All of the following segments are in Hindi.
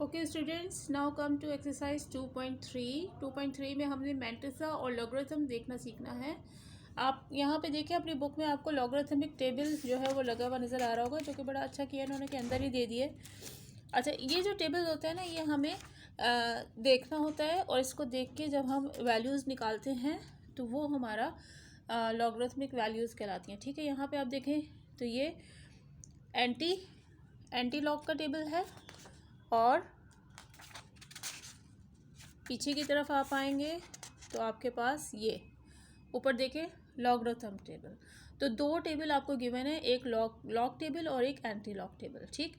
Okay students, now come to exercise 2.3 में हमने मैंटिसा और लॉगरिथम देखना सीखना है। आप यहाँ पे देखिए अपनी बुक में आपको लॉगरिथमिक टेबल जो है वो लगा हुआ नज़र आ रहा होगा, जो कि बड़ा अच्छा किया इन्होंने के अंदर ही दे दिए। अच्छा, ये जो टेबल होता है ना, ये हमें देखना होता है और इसको देख के जब हम वैल्यूज़ निकालते हैं तो वो हमारा लॉगरिथमिक वैल्यूज़ कहलाती हैं। ठीक है, यहाँ पे आप देखें तो ये एंटी लॉग का टेबल है और पीछे की तरफ आप आएंगे तो आपके पास ये ऊपर देखें लॉगरिथम टेबल। तो दो टेबल आपको गिवन है, एक लॉग टेबल और एक एंटी लॉग टेबल। ठीक,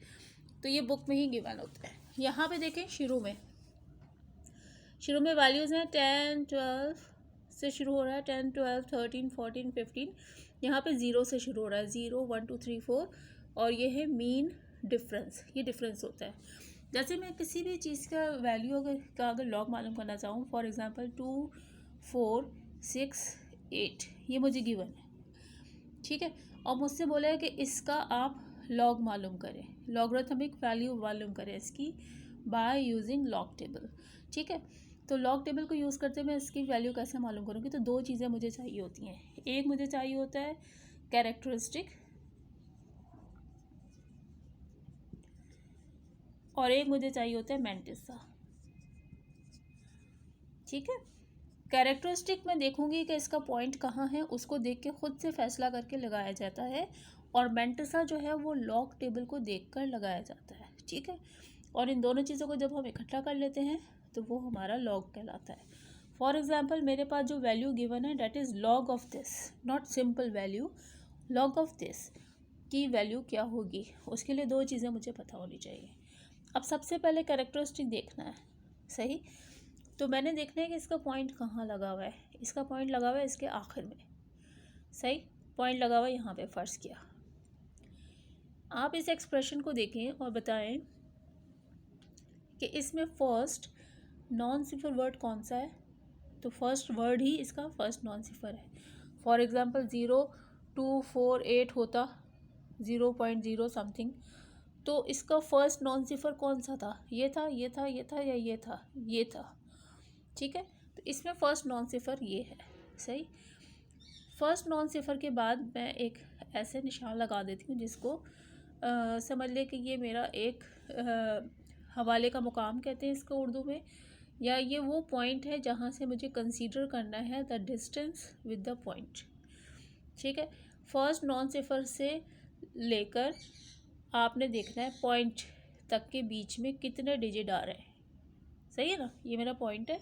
तो ये बुक में ही गिवन होता है। यहाँ पे देखें शुरू में वैल्यूज़ हैं 10 12 से शुरू हो रहा है, 10 12 13 14 15। यहाँ पे 0 से शुरू हो रहा है, 0 1 2 3 4 और ये है मीन डिफरेंस। ये डिफरेंस होता है। जैसे मैं किसी भी चीज़ का वैल्यू अगर लॉग मालूम करना चाहूँ, फॉर एग्जांपल 2 4 6 8, ये मुझे गिवन है। ठीक है, और मुझसे बोला है कि इसका आप लॉग मालूम करें, लॉगरिथमिक वैल्यू मालूम करें इसकी बाय यूजिंग लॉग टेबल। ठीक है, तो लॉग टेबल को यूज़ करते मैं इसकी वैल्यू कैसे मालूम करूँगी? तो दो चीज़ें मुझे चाहिए होती हैं। एक मुझे चाहिए होता है कैरेक्टरिस्टिक और एक मुझे चाहिए होता है मैंटिसा। ठीक है, कैरेक्टरिस्टिक में देखूंगी कि इसका पॉइंट कहाँ है, उसको देख के खुद से फैसला करके लगाया जाता है, और मैंटिसा जो है वो लॉग टेबल को देखकर लगाया जाता है। ठीक है, और इन दोनों चीज़ों को जब हम इकट्ठा कर लेते हैं तो वो हमारा लॉग कहलाता है। फॉर एग्जाम्पल मेरे पास जो वैल्यू गिवन है that is log of this, not simple value, log of this की वैल्यू क्या होगी, उसके लिए दो चीज़ें मुझे पता होनी चाहिए। अब सबसे पहले कैरेक्टरिस्टिक देखना है, सही। तो मैंने देखना है कि इसका पॉइंट कहाँ लगा हुआ है। इसका पॉइंट लगा हुआ है इसके आखिर में, सही। पॉइंट लगा हुआ है यहाँ पे, फ़र्ज़ किया। आप इस एक्सप्रेशन को देखें और बताएं कि इसमें फर्स्ट नॉन सिफर वर्ड कौन सा है। तो फर्स्ट वर्ड ही इसका फर्स्ट नॉन सिफर है। फॉर एग्ज़ाम्पल 0 2 4 8 होता 0.0 समथिंग, तो इसका फर्स्ट नॉन सिफर कौन सा था? ये था, ये था, ये था, या ये था? ये था। ठीक है, तो इसमें फ़र्स्ट नॉन सिफर ये है, सही। फ़र्स्ट नॉन सिफर के बाद मैं एक ऐसे निशान लगा देती हूँ जिसको समझ ले कि ये मेरा एक हवाले का मुकाम कहते हैं इसको उर्दू में, या ये वो पॉइंट है जहाँ से मुझे कंसीडर करना है the distance with the point. ठीक है, फर्स्ट नॉन सिफर से लेकर आपने देखना है पॉइंट तक के बीच में कितने डिजिट आ रहे हैं, सही है ना। ये मेरा पॉइंट है,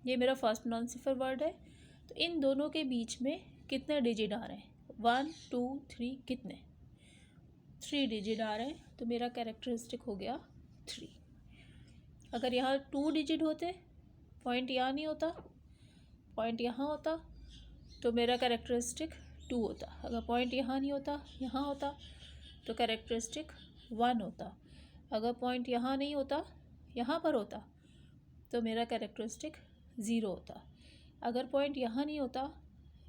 ये मेरा फर्स्ट नॉन सिफर वर्ड है, तो इन दोनों के बीच में कितने डिजिट आ रहे हैं? 1 2 3, कितने? 3 डिजिट आ रहे हैं, तो मेरा कैरेक्टरिस्टिक हो गया 3। अगर यहाँ 2 डिजिट होते, पॉइंट यहाँ नहीं होता, पॉइंट यहाँ होता, तो मेरा कैरेक्टरिस्टिक 2 होता। अगर पॉइंट यहाँ नहीं होता, यहाँ होता, तो कैरेक्टरिस्टिक 1 होता। अगर पॉइंट यहाँ नहीं होता, यहाँ पर होता, तो मेरा कैरेक्टरिस्टिक 0 होता। अगर पॉइंट यहाँ नहीं होता,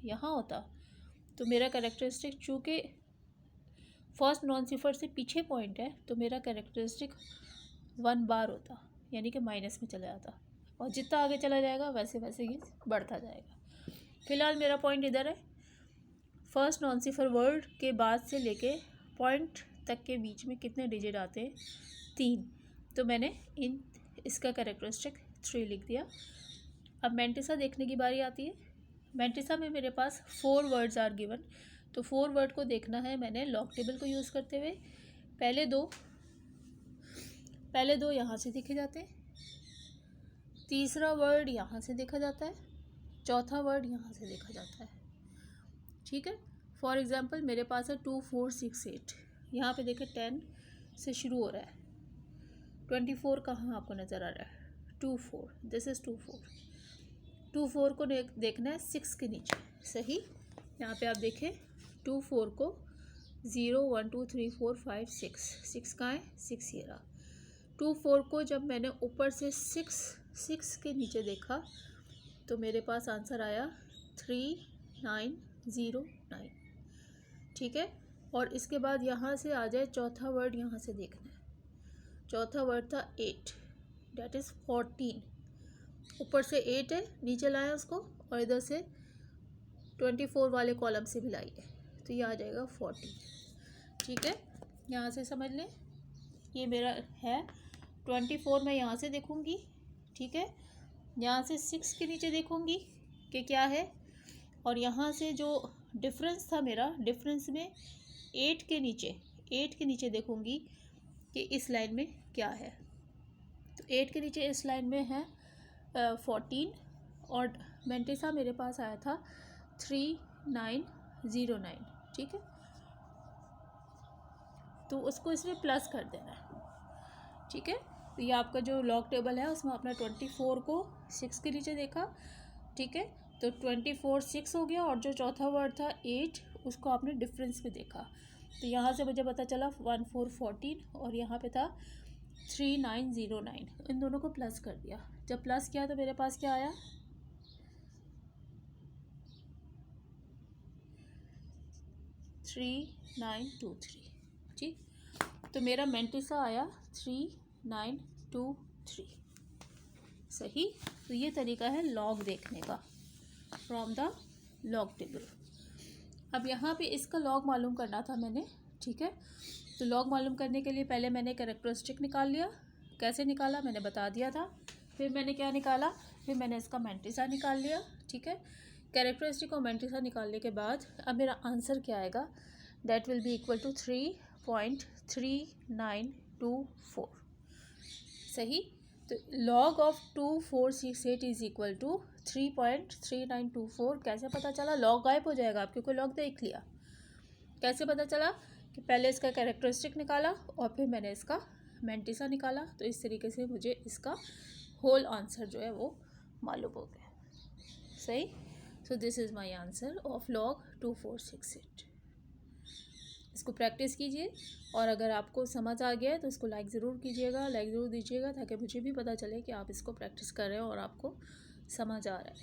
यहाँ होता, तो मेरा कैरेक्टरिस्टिक, चूँकि फर्स्ट नॉन सिफर से पीछे पॉइंट है, तो मेरा कैरेक्टरिस्टिक 1 बार होता, यानी कि माइनस में चला जाता, और जितना आगे चला जाएगा वैसे वैसे ये बढ़ता जाएगा। फ़िलहाल मेरा पॉइंट इधर है। फर्स्ट नॉन सिफर वर्ड के बाद से लेके पॉइंट तक के बीच में कितने डिजिट आते हैं? 3। तो मैंने इसका कैरेक्टरिस्टिक 3 लिख दिया। अब मैंटिसा देखने की बारी आती है। मैंटिसा में मेरे पास 4 वर्ड्स आर गिवन, तो 4 वर्ड को देखना है मैंने लॉग टेबल को यूज़ करते हुए। पहले दो यहाँ से देखे जाते हैं, तीसरा वर्ड यहाँ से देखा जाता है, चौथा वर्ड यहाँ से देखा जाता है। ठीक है, फॉर एग्ज़ाम्पल मेरे पास है 2 4 6 8, यहाँ पे देखें 10 से शुरू हो रहा है, 24 कहाँ आपको नज़र आ रहा है? 2 4, दिस इज़ 2 4। 2 4 को देखना है 6 के नीचे, सही। यहाँ पे आप देखें 2 4 को 0 1 2 3 4 5 6 कहाँ है? 6 ये रहा। 2 4 को जब मैंने ऊपर से 6 के नीचे देखा तो मेरे पास आंसर आया 3909। ठीक है, और इसके बाद यहाँ से आ जाए चौथा वर्ड, यहाँ से देखना है। चौथा वर्ड था 8, डेट इज़ 14। ऊपर से 8 है, नीचे लाया उसको और इधर से 24 वाले कॉलम से भी लाइए, तो ये आ जाएगा 14। ठीक है, यहाँ से समझ लें, ये मेरा है 24, मैं यहाँ से देखूँगी। ठीक है, यहाँ से 6 के नीचे देखूँगी कि क्या है, और यहाँ से जो डिफरेंस था मेरा, डिफरेंस में 8 के नीचे देखूँगी कि इस लाइन में क्या है। तो 8 के नीचे इस लाइन में है 14, और मेंटिसा मेरे पास आया था 3909। ठीक है, तो उसको इसमें प्लस कर देना है। ठीक है, तो ये आपका जो लॉग टेबल है उसमें आपने 24 को 6 के नीचे देखा। ठीक है, तो 24 6 हो गया, और जो चौथा वर्ड था 8 उसको आपने डिफरेंस में देखा। तो यहाँ से मुझे पता चला 1414, और यहाँ पे था 3909। इन दोनों को प्लस कर दिया। जब प्लस किया तो मेरे पास क्या आया, 3923। ठीक, तो मेरा मेंटिसा आया 3923। सही। तो ये तरीका है लॉग देखने का फ्रॉम द लॉग टेबल। अब यहाँ पे इसका लॉग मालूम करना था मैंने। ठीक है, तो लॉग मालूम करने के लिए पहले मैंने कैरेक्टरिस्टिक निकाल लिया। कैसे निकाला मैंने बता दिया था। फिर मैंने क्या निकाला, फिर मैंने इसका मेंटिसा निकाल लिया। ठीक है, कैरेक्टरिस्टिक और मेंटिसा निकालने के बाद अब मेरा आंसर क्या आएगा, that will be equal to 3.3924। सही। तो log of 2468 is equal to 3.3924। कैसे पता चला, लॉग गायब हो जाएगा आप क्योंकि लॉग देख लिया। कैसे पता चला कि पहले इसका कैरेक्टरिस्टिक निकाला और फिर मैंने इसका मेंटिसा निकाला। तो इस तरीके से मुझे इसका होल आंसर जो है वो मालूम हो गया। सही। So this is my answer of log 2468। इसको प्रैक्टिस कीजिए, और अगर आपको समझ आ गया है तो इसको लाइक ज़रूर कीजिएगा, लाइक ज़रूर दीजिएगा, ताकि मुझे भी पता चले कि आप इसको प्रैक्टिस कर रहे हो और आपको समझ आ रहा है।